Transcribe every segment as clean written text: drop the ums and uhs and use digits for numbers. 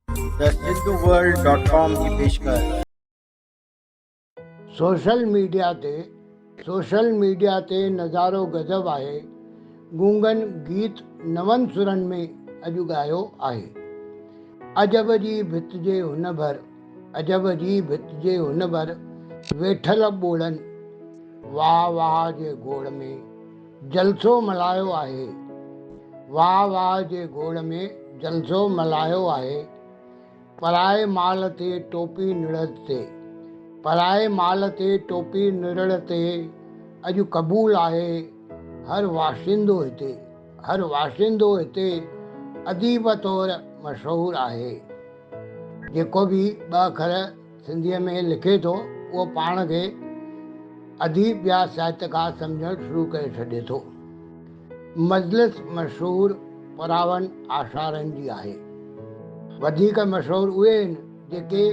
The सिंधुवर्ल्ड.com की पेशकश। Social media ते नज़ारो गज़ब आहे। गूंगन गीत नवनि सुरनि में अॼु ॻायो आहे। अजब जी भित जे हुन भर वेठल ॿोड़नि वाह वाह जे गोड़ में जलसो मल्हायो आहे। वाह वाह जे गोड़ में जलसो मल्हायो आहे। पराए माल ते टोपी निड़ड़ ते अॼु क़बूल आहे। हर वाशिंदो हिते अदीब तौरु मशहूरु आहे। जेको बि ॿ अखर सिंधीअ में लिखे थो उहो पाण खे अदीब या साहित्यकार सम्झणु शुरू करे छॾे थो। मजलिस मशहूरु परावन आशारनि जी आहे। वधीक मशहूरु उहे आहिनि जेके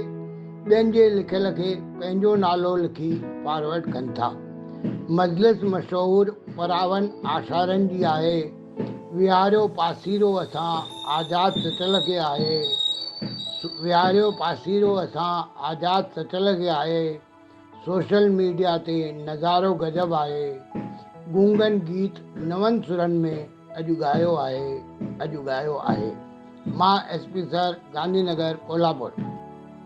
ॿियनि जे लिखियल खे पंहिंजो नालो लिखी फॉरवर्ड कनि था। मजलिस मशहूरु परावन आशारनि जी आहे। विहारियो पासीरो असां आज़ाद सचल खे आहे। सोशल मीडिया ते नज़ारो गज़ब आहे। गूंगन गीत नवनि सुरनि में अॼु ॻायो आहे। मां SP सर, गांधीनगर, कोल्हापुर।